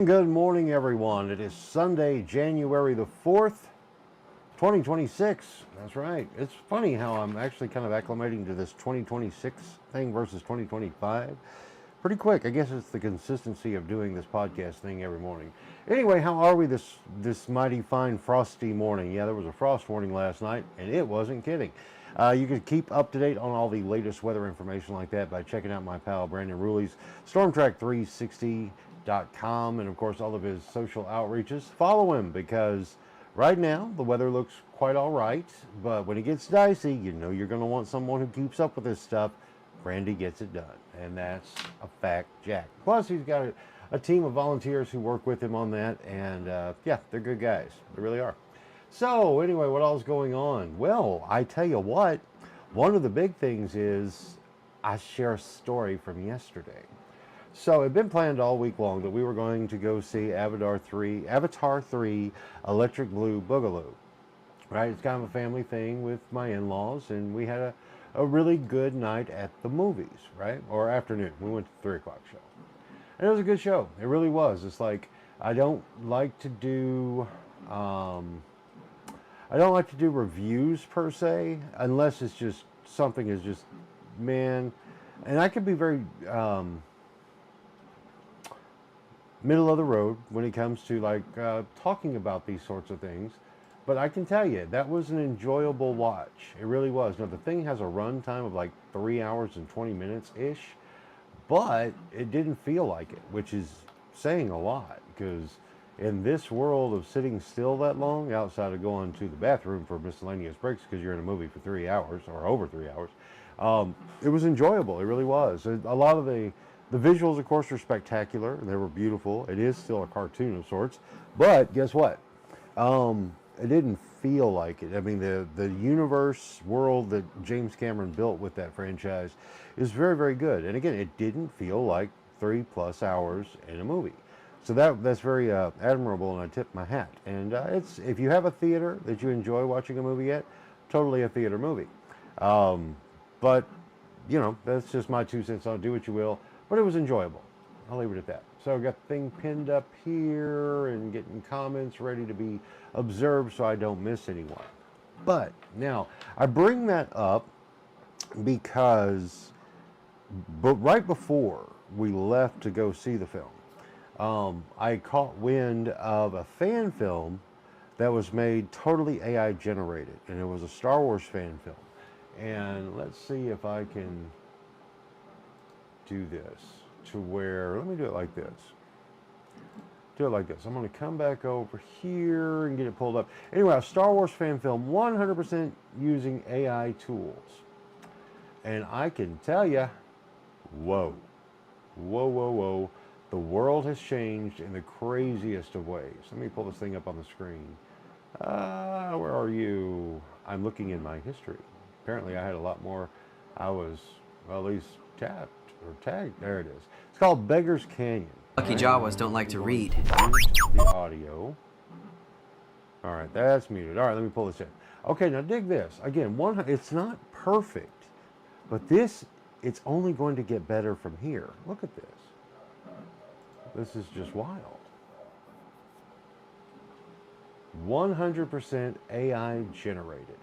Good morning, everyone. It is Sunday, January the 4th, 2026. That's right. It's funny how I'm actually kind of acclimating to this 2026 thing versus 2025 pretty quick. I guess it's the consistency of doing this podcast thing every morning. Anyway, how are we this mighty fine frosty morning? Yeah, there was a frost warning last night, and it wasn't kidding. You can keep up to date on all the latest weather information like that by checking out my pal Brandon Ruley's StormTrack360.com and of course all of his social outreaches. Follow him because right now the weather looks quite all right, but when it gets dicey, you know you're going to want someone who keeps up with this stuff. Brandy gets it done, and that's a fact, Jack. Plus, he's got a team of volunteers who work with him on that, and yeah, they're good guys. They really are. So, anyway, what all's going on? Well, I tell you what, one of the big things is I share a story from yesterday. So, it had been planned all week long that we were going to go see Avatar 3 Electric Blue Boogaloo. Right? It's kind of a family thing with my in-laws, and we had a really good night at the movies, right? Or afternoon. We went to the 3 o'clock show. And it was a good show. It really was. It's like, I don't like to do reviews per se, unless it's just something is just, man, and I can be very middle of the road when it comes to like talking about these sorts of things. But I can tell you, that was an enjoyable watch. It really was. Now, the thing has a run time of like 3 hours and 20 minutes-ish, but it didn't feel like it, which is saying a lot, because in this world of sitting still that long, outside of going to the bathroom for miscellaneous breaks because you're in a movie for 3 hours, or over 3 hours, it was enjoyable. It really was. A lot of the visuals, of course, are spectacular. They were beautiful. It is still a cartoon of sorts, but guess what? It didn't feel like it. I mean, the universe world that James Cameron built with that franchise is very, very good. And again, it didn't feel like 3+ hours in a movie. So that's very admirable, and I tip my hat. And it's, if you have a theater that you enjoy watching a movie at, totally a theater movie. But, you know, that's just my 2 cents on it. Do what you will. But it was enjoyable. I'll leave it at that. So I've got the thing pinned up here and getting comments ready to be observed so I don't miss anyone. But now, I bring that up because right before we left to go see the film, I caught wind of a fan film that was made totally AI generated, and it was a Star Wars fan film. And let's see if I can do this to where, let me do it like this. Do it like this. I'm going to come back over here and get it pulled up. Anyway, a Star Wars fan film, 100% using AI tools. And I can tell you, whoa, whoa, whoa, whoa. The world has changed in the craziest of ways. Let me pull this thing up on the screen. Where are you? I'm looking in my history. Apparently I had a lot more. I was, well, at least tapped or tagged. There it is. It's called Beggar's Canyon. Lucky Jawas don't like to read. The audio. All right, that's muted. All right, let me pull this in. Okay, now dig this. Again, it's not perfect, but it's only going to get better from here. Look at this. This is just wild. 100% AI generated.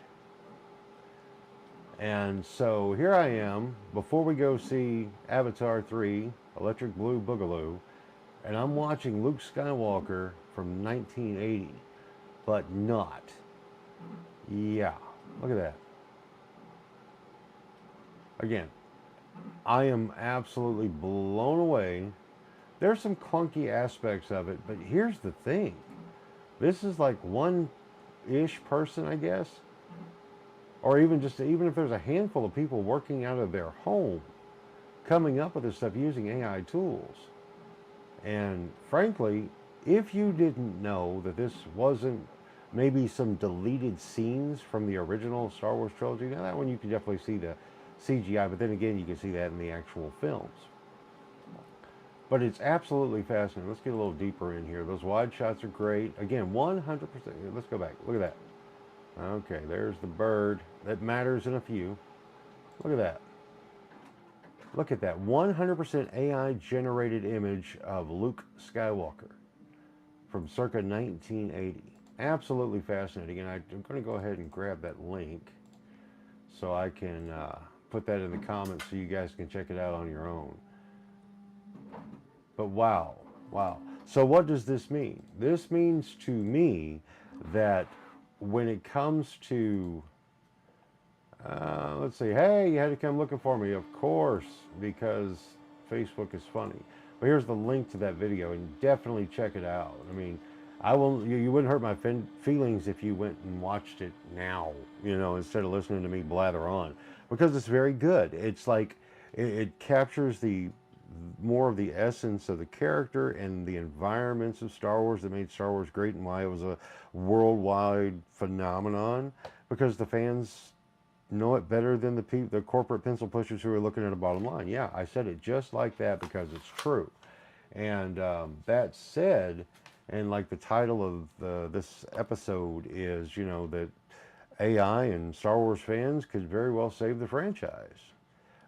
And so here I am, before we go see Avatar 3, Electric Blue Boogaloo, and I'm watching Luke Skywalker from 1980, but not. Yeah, look at that. Again, I am absolutely blown away. There's some clunky aspects of it, but here's the thing. This is like one-ish person, I guess, or even if there's a handful of people working out of their home, coming up with this stuff using AI tools. And frankly, if you didn't know that this wasn't maybe some deleted scenes from the original Star Wars trilogy, now that one you can definitely see the CGI, but then again, you can see that in the actual films. But it's absolutely fascinating. Let's get a little deeper in here. Those wide shots are great. Again, 100%. Let's go back. Look at that. Okay, there's the bird. That matters in a few. Look at that. Look at that. 100% AI generated image of Luke Skywalker. from circa 1980. Absolutely fascinating. And I'm going to go ahead and grab that link so I can put that in the comments so you guys can check it out on your own. But wow, wow. So what does this mean? This means to me that when it comes to, let's see, hey, you had to come looking for me, of course, because Facebook is funny. But here's the link to that video, and definitely check it out. I mean, I will. You wouldn't hurt my feelings if you went and watched it now, instead of listening to me blather on, because it's very good. It's like it captures the more of the essence of the character and the environments of Star Wars that made Star Wars great and why it was a worldwide phenomenon, because the fans know it better than the corporate pencil pushers who are looking at a bottom line. Yeah, I said it just like that because it's true. And that said, and like the title of this episode is, that AI and Star Wars fans could very well save the franchise,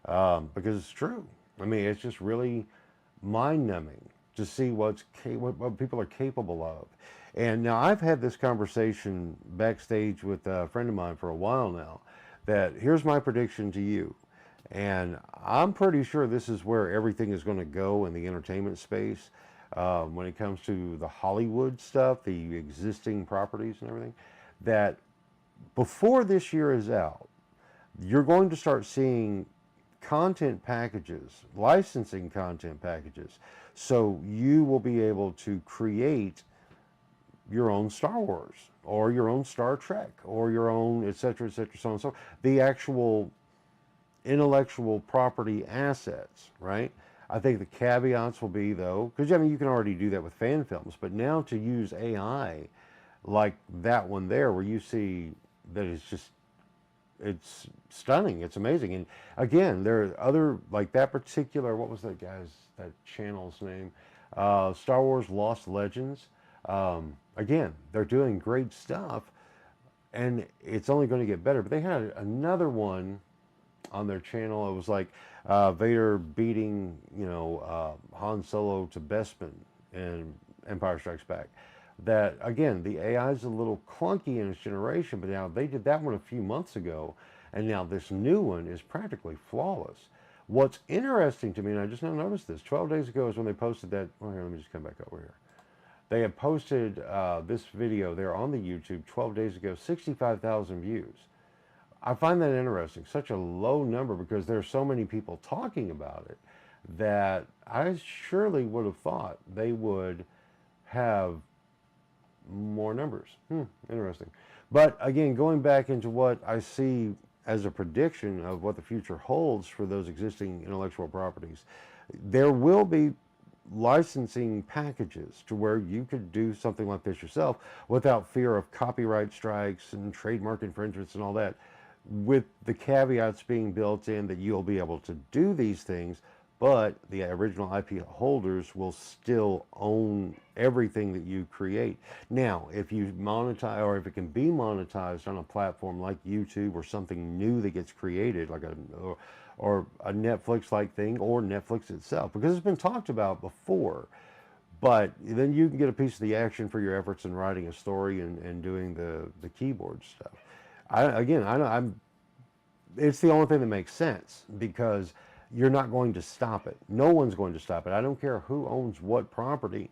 because it's true. I mean, it's just really mind-numbing to see what people are capable of. And now I've had this conversation backstage with a friend of mine for a while now, that here's my prediction to you. And I'm pretty sure this is where everything is going to go in the entertainment space, when it comes to the Hollywood stuff, the existing properties and everything, that before this year is out, you're going to start seeing content packages, licensing content packages. So you will be able to create your own Star Wars or your own Star Trek or your own et cetera, so on and so forth. The actual intellectual property assets, right? I think the caveats will be, though, because I mean, you can already do that with fan films, but now to use AI like that one there, where you see that it's stunning, it's amazing. And again, there are other, like that particular, what was that channel's name? Star Wars Lost Legends. Again, they're doing great stuff, and it's only going to get better. But they had another one on their channel. It was like Vader beating, Han Solo to Bespin in Empire Strikes Back. That, again, the AI is a little clunky in its generation, but now they did that one a few months ago, and now this new one is practically flawless. What's interesting to me, and I just now noticed this, 12 days ago is when they posted that, well, here, let me just come back over here. They had posted this video there on the YouTube 12 days ago, 65,000 views. I find that interesting, such a low number, because there's so many people talking about it that I surely would have thought they would have more numbers. Interesting. But again, going back into what I see as a prediction of what the future holds for those existing intellectual properties, there will be licensing packages to where you could do something like this yourself without fear of copyright strikes and trademark infringements and all that, with the caveats being built in that you'll be able to do these things, but the original IP holders will still own everything that you create. Now, if you monetize, or if it can be monetized on a platform like YouTube or something new that gets created, like or a Netflix-like thing, or Netflix itself, because it's been talked about before, but then you can get a piece of the action for your efforts in writing a story and doing the keyboard stuff. It's the only thing that makes sense, because you're not going to stop it. No one's going to stop it. I don't care who owns what property.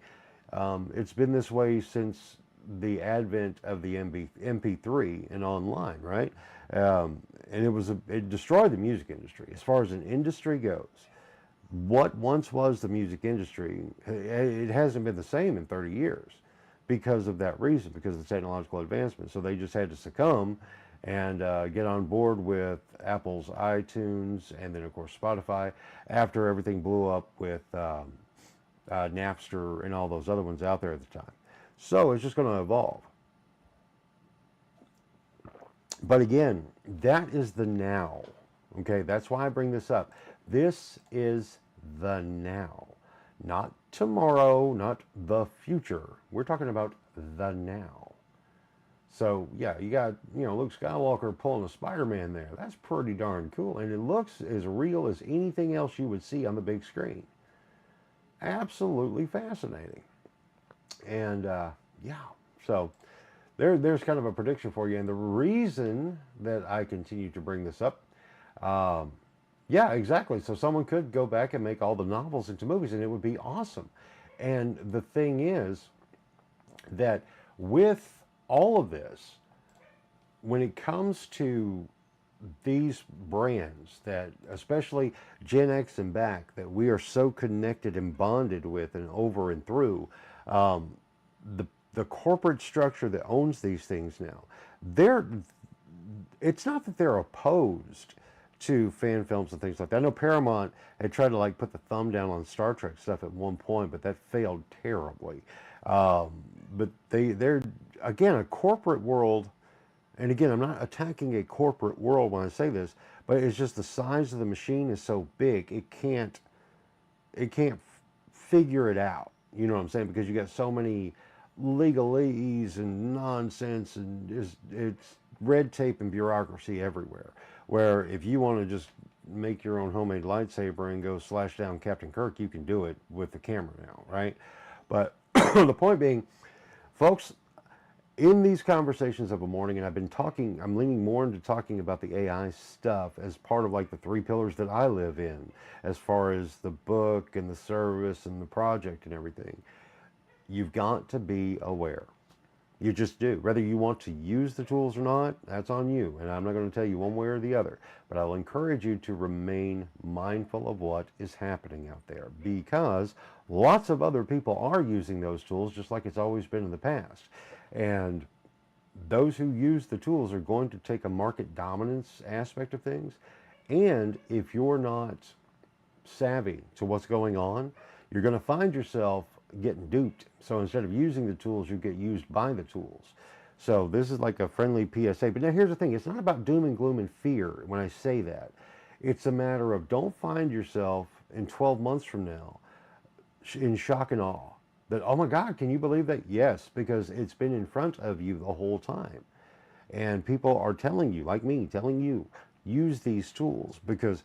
It's been this way since the advent of the MP3 and online, right? And it destroyed the music industry. As far as an industry goes, what once was the music industry, it hasn't been the same in 30 years because of that reason, because of the technological advancement. So they just had to succumb and get on board with Apple's iTunes, and then of course Spotify, after everything blew up with Napster and all those other ones out there at the time. So it's just going to evolve. But again, that is the now. Okay, that's why I bring this up. This is the now, not tomorrow, not the future. We're talking about the now. So yeah, you got, Luke Skywalker pulling a Spider-Man there. That's pretty darn cool. And it looks as real as anything else you would see on the big screen. Absolutely fascinating. And yeah, so there's kind of a prediction for you. And the reason that I continue to bring this up, um, yeah, exactly. So someone could go back and make all the novels into movies, and it would be awesome. And the thing is that with all of this, when it comes to these brands that, especially Gen X and back, that we are so connected and bonded with and over and through, um, the the corporate structure that owns these things now, they're it's not that they're opposed to fan films and things like that. I know Paramount had tried to like put the thumb down on Star Trek stuff at one point, but that failed terribly. Um, but they're again a corporate world, and again I'm not attacking a corporate world when I say this, but it's just the size of the machine is so big it can't figure it out. You know what I'm saying? Because you got so many legalese and nonsense, and it's red tape and bureaucracy everywhere. Where if you want to just make your own homemade lightsaber and go slash down Captain Kirk, you can do it with the camera now, right? But the point being, folks, in these conversations of a morning, and I'm leaning more into talking about the AI stuff as part of like the three pillars that I live in, as far as the book and the service and the project and everything. You've got to be aware. You just do. Whether you want to use the tools or not, that's on you. And I'm not going to tell you one way or the other. But I'll encourage you to remain mindful of what is happening out there, because lots of other people are using those tools just like it's always been in the past. And those who use the tools are going to take a market dominance aspect of things. And if you're not savvy to what's going on, you're going to find yourself getting duped. So instead of using the tools, you get used by the tools. So this is like a friendly PSA. But now here's the thing. It's not about doom and gloom and fear when I say that. It's a matter of don't find yourself in 12 months from now in shock and awe that, oh my God, can you believe that? Yes, because it's been in front of you the whole time. And people are telling you, like me, telling you, use these tools. Because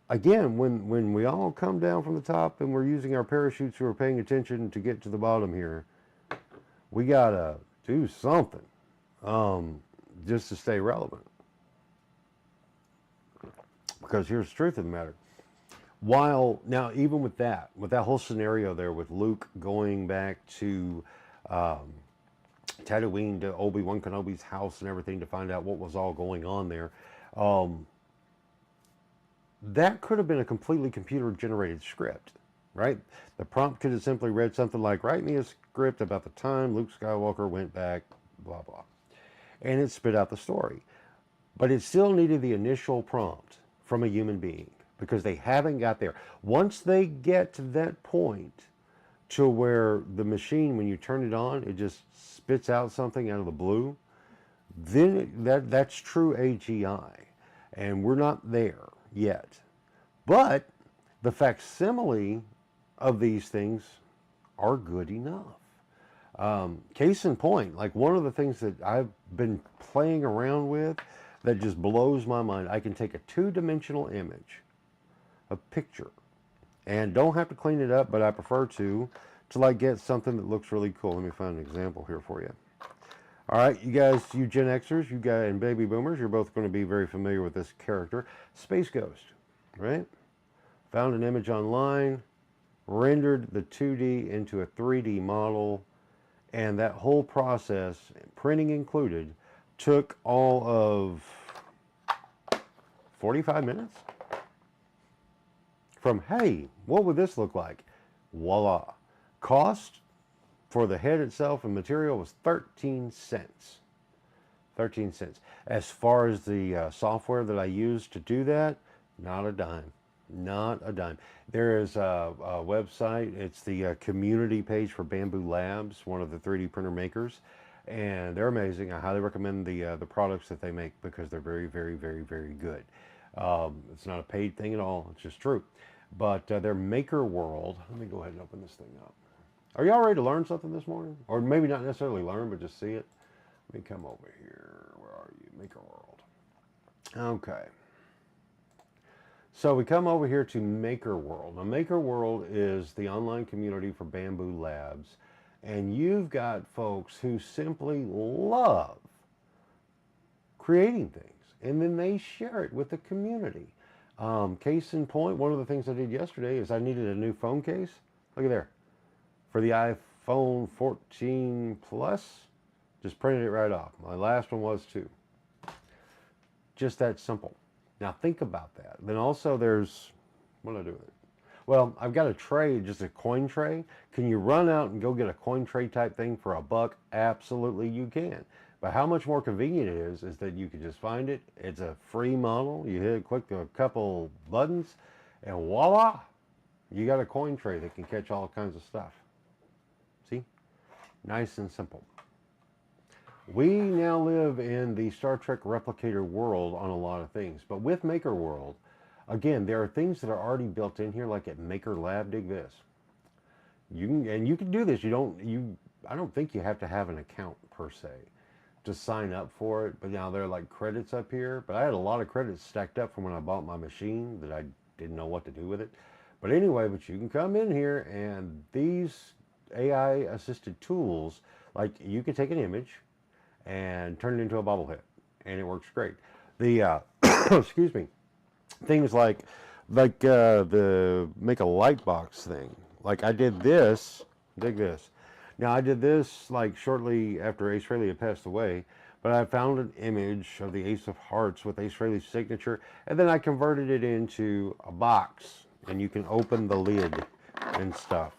again, when we all come down from the top and we're using our parachutes who are paying attention to get to the bottom here, we gotta do something just to stay relevant. Because here's the truth of the matter. While now, even with that whole scenario there with Luke going back to Tatooine, to Obi-Wan Kenobi's house and everything to find out what was all going on there, that could have been a completely computer-generated script, right? The prompt could have simply read something like, write me a script about the time Luke Skywalker went back, blah, blah. And it spit out the story. But it still needed the initial prompt from a human being, because they haven't got there. Once they get to that point to where the machine, when you turn it on, it just spits out something out of the blue, then that's true AGI. And we're not there yet. But the facsimile of these things are good enough. Case in point, like one of the things that I've been playing around with that just blows my mind, I can take a two-dimensional image, a picture, and don't have to clean it up, but I prefer to like get something that looks really cool. Let me find an example here for you. All right, you guys, you Gen Xers, you guys, and baby boomers, you're both going to be very familiar with this character. Space Ghost, right? Found an image online, rendered the 2D into a 3D model, and that whole process, printing included, took all of 45 minutes. From, hey, what would this look like? Voila. Cost for the head itself and material was 13 cents. 13 cents. As far as the software that I used to do that, not a dime. Not a dime. There is a website. It's the community page for Bambu Labs, one of the 3D printer makers. And they're amazing. I highly recommend the products that they make because they're very, very, very, very good. It's not a paid thing at all. It's just true. But their Maker World, let me go ahead and open this thing up. Are y'all ready to learn something this morning? Or maybe not necessarily learn, but just see it. Let me come over here. Where are you? Maker World. Okay. So we come over here to Maker World. Now, Maker World is the online community for Bambu Labs. And you've got folks who simply love creating things, and then they share it with the community. Case in point, one of the things I did yesterday is I needed a new phone case. Look at there. For the iPhone 14 Plus, just printed it right off. My last one was too. Just that simple. Now think about that. Then also there's, what do I do with it? Well, I've got a tray, just a coin tray. Can you run out and go get a coin tray type thing for $1? Absolutely you can. But how much more convenient it is that you can just find it. It's a free model. You hit it, click a couple buttons, and voila, you got a coin tray that can catch all kinds of stuff. See? Nice and simple. We now live in the Star Trek replicator world on a lot of things, but with Maker World, again, there are things that are already built in here, like at Maker Lab. Dig this. You can do this. I don't think you have to have an account per se to sign up for it, but now there are like credits up here. But I had a lot of credits stacked up from when I bought my machine that I didn't know what to do with it. But anyway, but you can come in here, and these AI assisted tools, like you can take an image and turn it into a bobblehead, and it works great. The excuse me, things like the make a light box thing. Like I did this. Dig this. Now I did this like shortly after Ace Frehley had passed away, but I found an image of the Ace of Hearts with Ace Frehley's signature, and then I converted it into a box, and you can open the lid and stuff.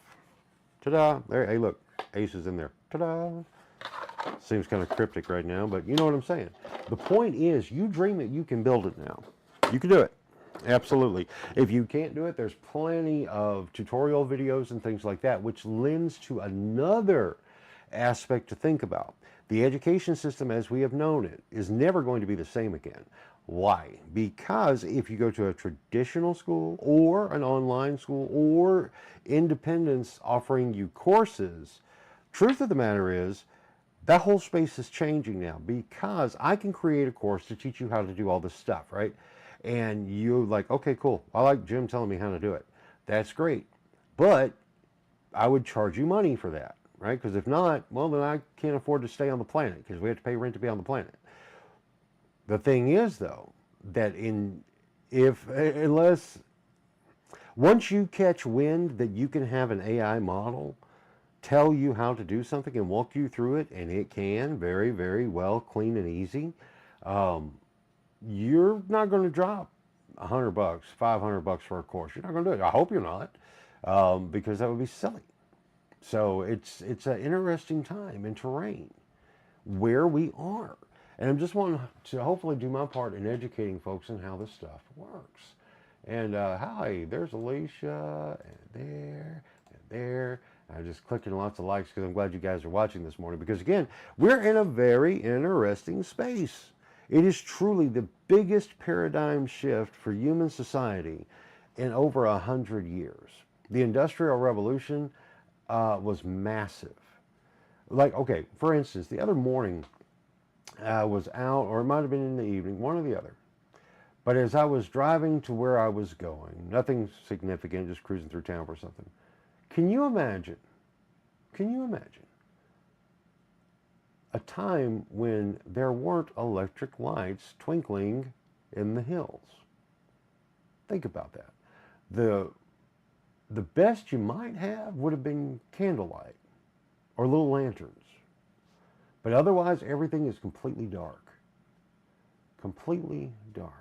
Ta-da! There. Hey, look, Ace is in there. Ta-da! Seems kind of cryptic right now, but you know what I'm saying. The point is, you dream it, you can build it now. You can do it. Absolutely. If you can't do it, there's plenty of tutorial videos and things like that, which lends to another aspect to think about. The education system as we have known it is never going to be the same again. Why? Because if you go to a traditional school or an online school or independents offering you courses, truth of the matter is, that whole space is changing now, because I can create a course to teach you how to do all this stuff, right? And you're like, okay, cool. I like Jim telling me how to do it. That's great. But I would charge you money for that, right? Because if not, well, then I can't afford to stay on the planet, because we have to pay rent to be on the planet. The thing is, though, that unless once you catch wind that you can have an AI model tell you how to do something and walk you through it, and it can very, very well, clean and easy, you're not going to drop $100, $500 for a course. You're not going to do it. I hope you're not, because that would be silly. So it's an interesting time and terrain where we are. And I'm just wanting to hopefully do my part in educating folks on how this stuff works. And hi, there's Alicia, and there. I'm just clicking lots of likes because I'm glad you guys are watching this morning. Because again, we're in a very interesting space. It is truly the biggest paradigm shift for human society in over 100 years. The Industrial Revolution was massive. Like, okay, for instance, the other morning I was out, or it might have been in the evening, one or the other. But as I was driving to where I was going, nothing significant, just cruising through town for something. Can you imagine a time when there weren't electric lights twinkling in the hills? Think about that. The best you might have would have been candlelight or little lanterns. But otherwise, everything is completely dark. Completely dark.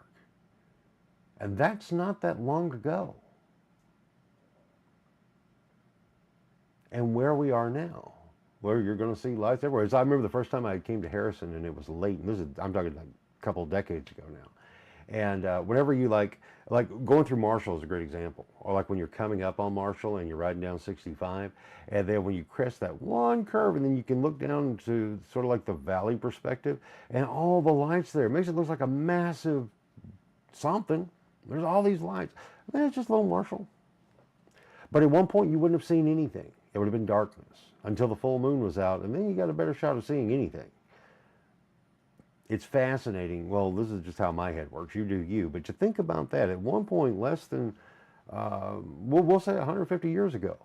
And that's not that long ago. And where we are now, where you're going to see lights everywhere. As I remember the first time I came to Harrison, and it was late, and I'm talking like a couple of decades ago now. And whenever you like going through Marshall is a great example. Or like when you're coming up on Marshall and you're riding down 65, and then when you crest that one curve, and then you can look down to sort of like the valley perspective, and all the lights there. It makes it look like a massive something. There's all these lights. And then it's just little Marshall. But at one point you wouldn't have seen anything. It would have been darkness until the full moon was out, and then you got a better shot of seeing anything. It's fascinating. Well, this is just how my head works. You do you. But to think about that, at one point less than, we'll say 150 years ago,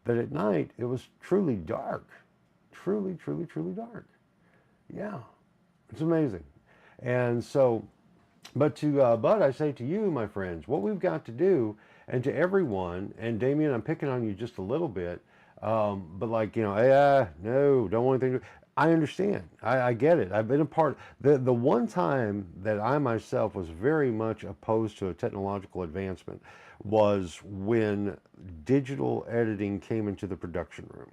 that at night it was truly dark. Truly, truly, truly dark. Yeah, it's amazing. And so, but to Bud, I say to you, my friends, what we've got to do, and to everyone, and Damien, I'm picking on you just a little bit, but like, no, don't want anything to. I understand. I get it. I've been a part. The one time that I myself was very much opposed to a technological advancement was when digital editing came into the production room.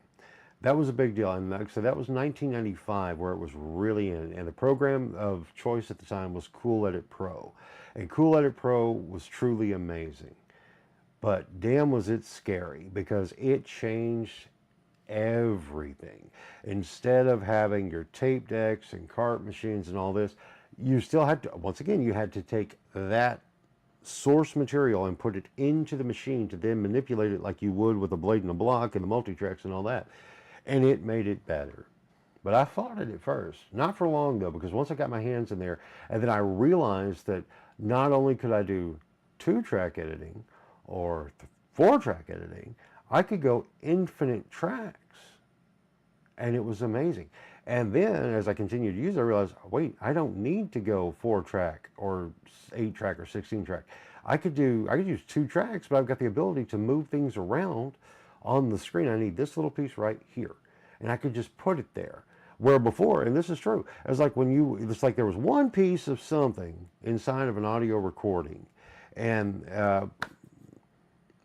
That was a big deal, and like I said, that was 1995 where it was really in. And the program of choice at the time was Cool Edit Pro, and Cool Edit Pro was truly amazing. But damn, was it scary because it changed everything. Instead of having your tape decks and cart machines and all this, you still had to, once again, you had to take that source material and put it into the machine to then manipulate it like you would with a blade and a block and the multi-tracks and all that. And it made it better. But I fought it at first. Not for long though, because once I got my hands in there, and then I realized that not only could I do 2-track editing or 4-track editing, I could go infinite tracks. And it was amazing. And then as I continued to use it, I realized, wait, I don't need to go 4-track or 8-track or 16-track. I could use 2 tracks, but I've got the ability to move things around on the screen. I need this little piece right here, and I could just put it there. Where before, and this is true, it was like it's like there was one piece of something inside of an audio recording, and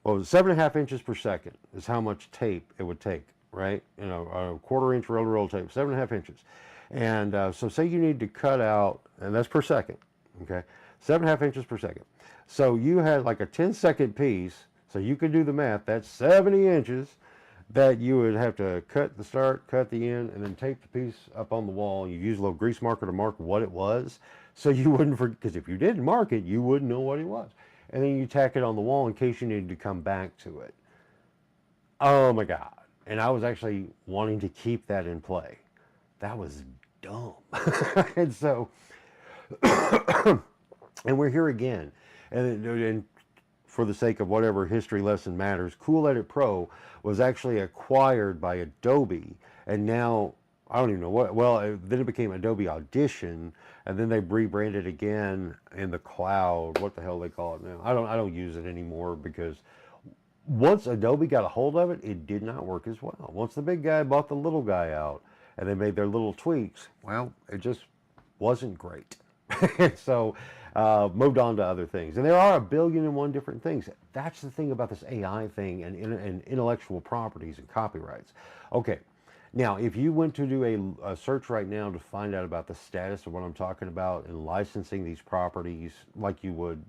well, 7.5 inches per second is how much tape it would take, right? You know, a 1/4 inch roll-to-roll tape, 7.5 inches. And so say you need to cut out, and that's per second, okay? 7.5 inches per second. So you had like a 10-second piece, so you could do the math, that's 70 inches that you would have to cut the start, cut the end, and then tape the piece up on the wall. You use a little grease marker to mark what it was, so you wouldn't forget, because if you didn't mark it, you wouldn't know what it was. And then you tack it on the wall in case you needed to come back to it. Oh my God. And I was actually wanting to keep that in play. That was dumb. And so, and we're here again. And for the sake of whatever history lesson matters, Cool Edit Pro was actually acquired by Adobe, and now I don't even know what. Well, then it became Adobe Audition, and then they rebranded again in the cloud. What the hell they call it now? I don't use it anymore, because once Adobe got a hold of it, it did not work as well. Once the big guy bought the little guy out, and they made their little tweaks, well, it just wasn't great. So moved on to other things. And there are 1,000,000,001 different things. That's the thing about this AI thing and intellectual properties and copyrights. Okay, now if you went to do a search right now to find out about the status of what I'm talking about in licensing these properties, like you would,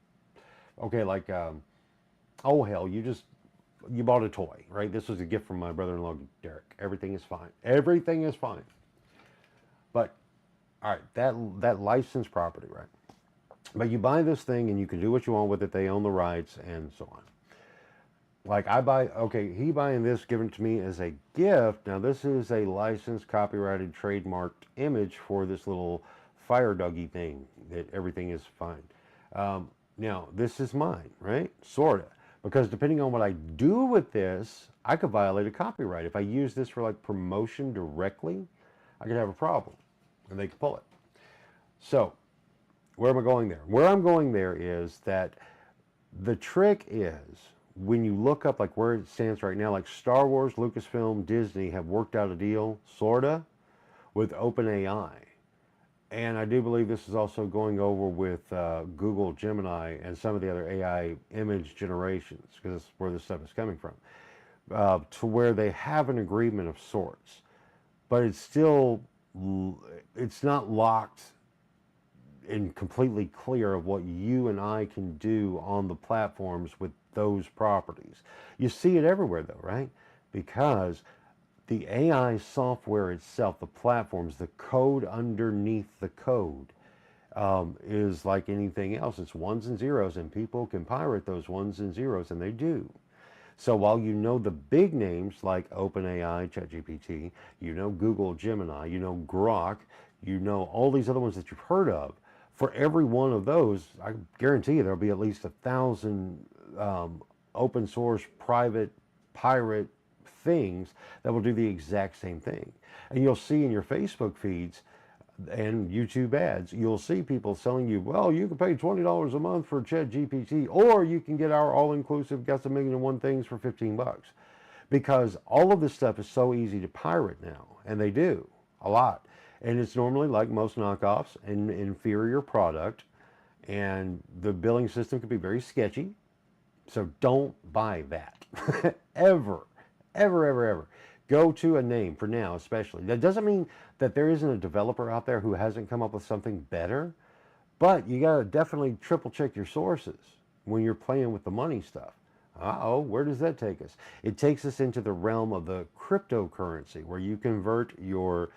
okay, like, oh hell, you bought a toy, right? This was a gift from my brother-in-law, Derek. Everything is fine. Everything is fine. But, all right, that licensed property, right? But you buy this thing and you can do what you want with it. They own the rights and so on. Like he buying this, given to me as a gift. Now this is a licensed, copyrighted, trademarked image for this little fire doggy thing that everything is fine. Now this is mine, right? Sorta. Because depending on what I do with this, I could violate a copyright. If I use this for like promotion directly, I could have a problem and they could pull it. So where am I going there? Where I'm going there is that the trick is when you look up like where it stands right now, like Star Wars, Lucasfilm, Disney have worked out a deal, sorta, with OpenAI. And I do believe this is also going over with Google Gemini and some of the other AI image generations, because that's where this stuff is coming from, to where they have an agreement of sorts. But it's not locked and completely clear of what you and I can do on the platforms with those properties. You see it everywhere though, right? Because the AI software itself, the platforms, the code underneath the code is like anything else. It's ones and zeros, and people can pirate those ones and zeros, and they do. So while you know the big names like OpenAI, ChatGPT, you know Google Gemini, you know Grok, you know all these other ones that you've heard of, for every one of those, I guarantee you there'll be at least 1,000 open source, private, pirate things that will do the exact same thing. And you'll see in your Facebook feeds and YouTube ads, you'll see people selling you, well, you can pay $20 a month for ChatGPT, or you can get our all-inclusive, got some million and one things for 15 bucks. Because all of this stuff is so easy to pirate now, and they do a lot. And it's normally, like most knockoffs, an inferior product, and the billing system can be very sketchy. So don't buy that. Ever, ever, ever, ever. Go to a name for now, especially. That doesn't mean that there isn't a developer out there who hasn't come up with something better, but you got to definitely triple check your sources when you're playing with the money stuff. Uh-oh, where does that take us? It takes us into the realm of the cryptocurrency, where you convert your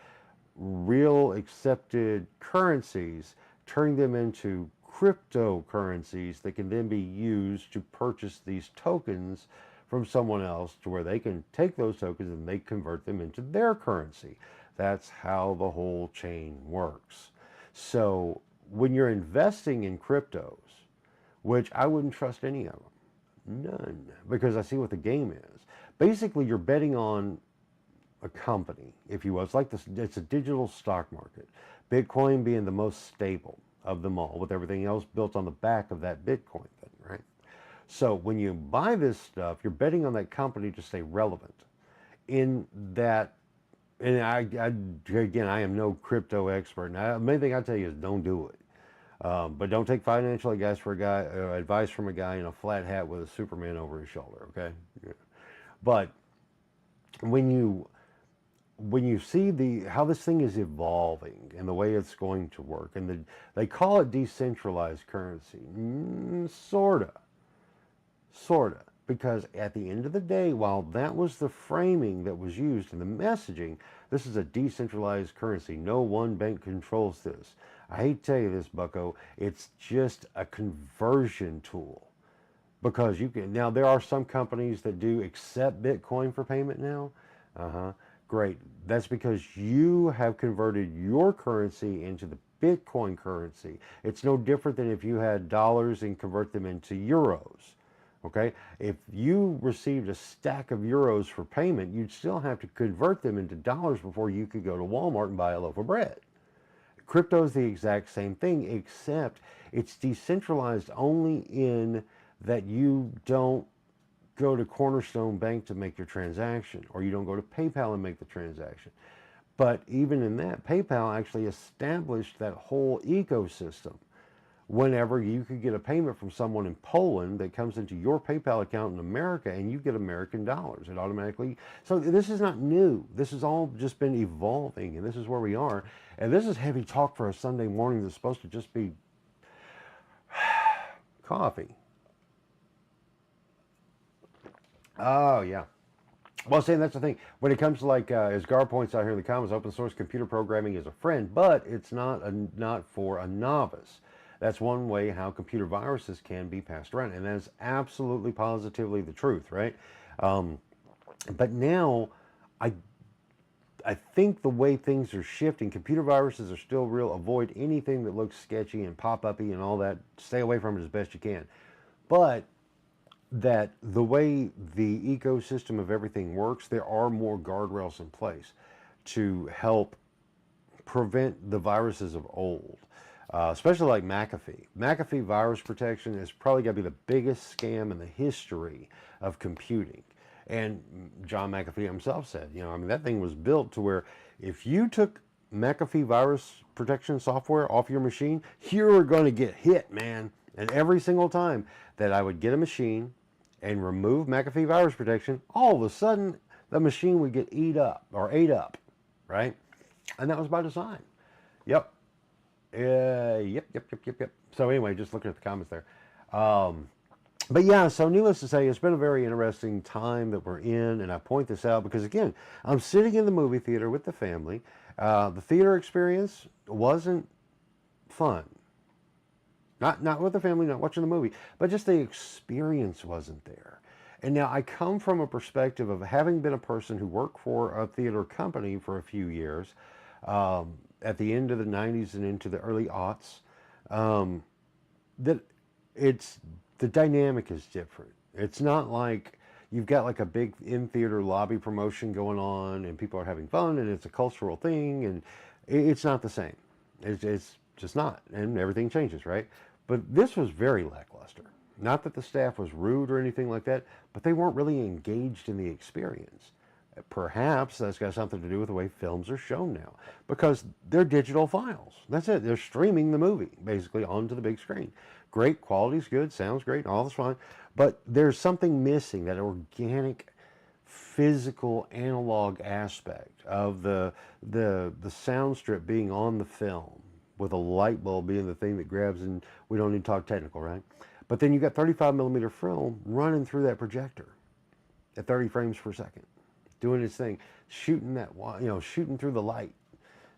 real accepted currencies, turning them into cryptocurrencies that can then be used to purchase these tokens from someone else, to where they can take those tokens and they convert them into their currency. That's how the whole chain works. So when you're investing in cryptos, which I wouldn't trust any of them, none, because I see what the game is. Basically, you're betting on a company, if you will. It's like this, it's a digital stock market. Bitcoin being the most stable of them all, with everything else built on the back of that Bitcoin thing, right? So when you buy this stuff, you're betting on that company to stay relevant. In that, and again, I am no crypto expert. Now, the main thing I tell you is don't do it. But don't take financial advice from a guy in a flat hat with a Superman over his shoulder, okay? Yeah. But when you see how this thing is evolving and the way it's going to work, and they call it decentralized currency, sorta, because at the end of the day, while that was the framing that was used in the messaging, this is a decentralized currency. No one bank controls this. I hate to tell you this, bucko, it's just a conversion tool. Because now there are some companies that do accept Bitcoin for payment now. Great. That's because you have converted your currency into the Bitcoin currency. It's no different than if you had dollars and convert them into euros. Okay? If you received a stack of euros for payment, you'd still have to convert them into dollars before you could go to Walmart and buy a loaf of bread. Crypto is the exact same thing, except it's decentralized only in that you don't go to Cornerstone Bank to make your transaction, or you don't go to PayPal and make the transaction. But even in that, PayPal actually established that whole ecosystem. Whenever you could get a payment from someone in Poland that comes into your PayPal account in America, and you get American dollars, it automatically. So this is not new. This has all just been evolving, and this is where we are. And this is heavy talk for a Sunday morning that's supposed to just be coffee. Oh, yeah. Well, saying that's the thing. When it comes to, like, as Gar points out here in the comments, open source computer programming is a friend, but it's not for a novice. That's one way how computer viruses can be passed around, and that is absolutely positively the truth, right? But now, I think the way things are shifting, computer viruses are still real. Avoid anything that looks sketchy and pop-uppy and all that. Stay away from it as best you can. But that the way the ecosystem of everything works, there are more guardrails in place to help prevent the viruses of old. Especially like McAfee. McAfee virus protection is probably going to be the biggest scam in the history of computing. And John McAfee himself said, I mean, that thing was built to where if you took McAfee virus protection software off your machine, you were going to get hit, man. And every single time that I would get a machine and remove McAfee virus protection, all of a sudden the machine would get ate up, right? And that was by design. Yep. Yep. So anyway, just looking at the comments there. But yeah, so needless to say, it's been a very interesting time that we're in, and I point this out because, again, I'm sitting in the movie theater with the family. The theater experience wasn't fun. Not with the family, not watching the movie, but just the experience wasn't there. And now I come from a perspective of having been a person who worked for a theater company for a few years, at the end of the 90s and into the early aughts, that the dynamic is different. It's not like you've got like a big in-theater lobby promotion going on and people are having fun and it's a cultural thing, and it's not the same. It's just not, and everything changes, right? But this was very lackluster. Not that the staff was rude or anything like that, but they weren't really engaged in the experience. Perhaps that's got something to do with the way films are shown now, because they're digital files. That's it. They're streaming the movie basically onto the big screen. Great, quality's good, sounds great, all that's fine, but there's something missing, that organic, physical, analog aspect of the sound strip being on the film, with a light bulb being the thing that grabs, and we don't need to talk technical, right? But then you got 35 millimeter film running through that projector at 30 frames per second, doing its thing, shooting that, shooting through the light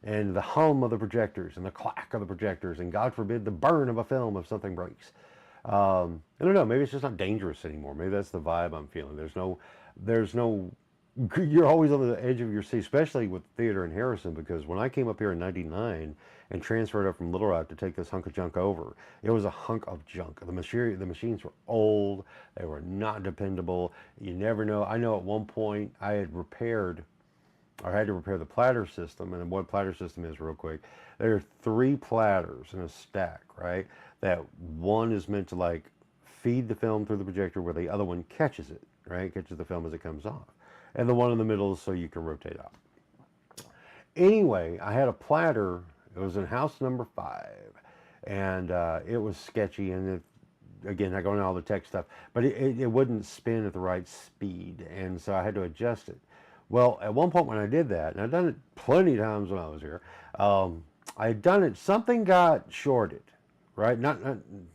and the hum of the projectors and the clack of the projectors, and God forbid the burn of a film if something breaks. I don't know, maybe it's just not dangerous anymore. Maybe that's the vibe I'm feeling. There's no, you're always on the edge of your seat, especially with theater in Harrison, because when I came up here in '99 and transferred up from Little Rock to take this hunk of junk over, it was a hunk of junk. The machines were old, they were not dependable. You never know. I know at one point I had to repair the platter system, and what platter system is, real quick, there are 3 platters in a stack, right? That one is meant to like feed the film through the projector, where the other one catches it, right? Catches the film as it comes off. And the one in the middle is so you can rotate out. Anyway, I had a platter. It was in house number 5, and it was sketchy. And again, I go into all the tech stuff, but it wouldn't spin at the right speed, and so I had to adjust it. Well, at one point when I did that, and I've done it plenty of times when I was here, I had done it. Something got shorted, right? Not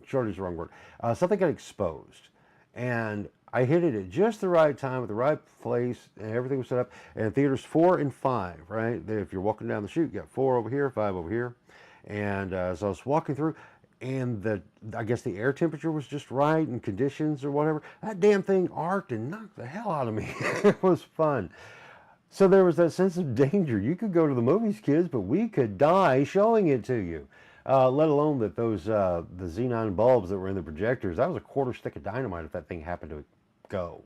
shorted is the wrong word. Something got exposed, and I hit it at just the right time, at the right place, and everything was set up. And theaters 4 and 5, right? If you're walking down the chute, you got 4 over here, 5 over here. And so I was walking through, and I guess the air temperature was just right, and conditions or whatever. That damn thing arced and knocked the hell out of me. It was fun. So there was that sense of danger. You could go to the movies, kids, but we could die showing it to you. Let alone that those the xenon bulbs that were in the projectors, that was a quarter stick of dynamite if that thing happened to go.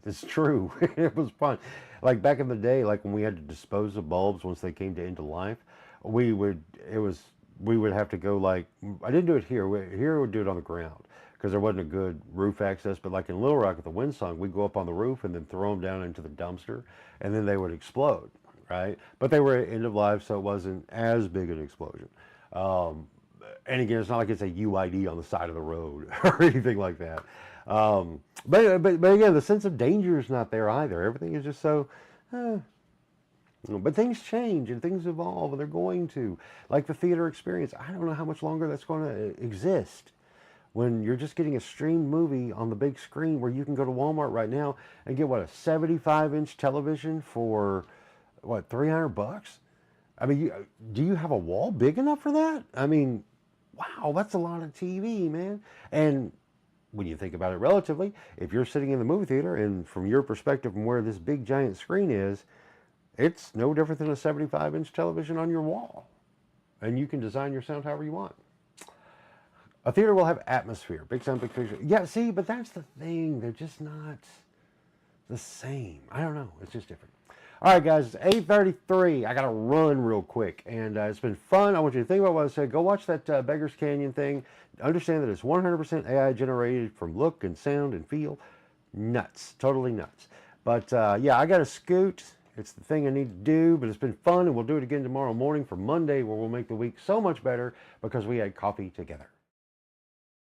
It's true. It was fun. Like back in the day, like when we had to dispose of bulbs once they came to end of life, we would have to go, like, I didn't do it here. Here we would do it on the ground because there wasn't a good roof access. But like in Little Rock at the Windsong, we'd go up on the roof and then throw them down into the dumpster, and then they would explode, right? But they were at end of life, so it wasn't as big an explosion. And again, it's not like it's a UID on the side of the road or anything like that. But again, the sense of danger is not there either. Everything is just so, but things change and things evolve, and they're going to. Like the theater experience, I don't know how much longer that's going to exist. When you're just getting a streamed movie on the big screen, where you can go to Walmart right now and get, what, a 75-inch television for, what, $300? I mean, do you have a wall big enough for that? I mean, wow, that's a lot of TV, man. And when you think about it relatively, if you're sitting in the movie theater, and from your perspective, from where this big giant screen is, it's no different than a 75-inch television on your wall. And you can design your sound however you want. A theater will have atmosphere, big sound, big picture. Yeah, see, but that's the thing. They're just not the same. I don't know. It's just different. All right, guys, it's 8:33. I got to run real quick, and it's been fun. I want you to think about what I said. Go watch that Beggars Canyon thing. Understand that it's 100% AI generated from look and sound and feel. Nuts. Totally nuts. But, yeah, I got to scoot. It's the thing I need to do, but it's been fun, and we'll do it again tomorrow morning for Monday, where we'll make the week so much better because we had coffee together.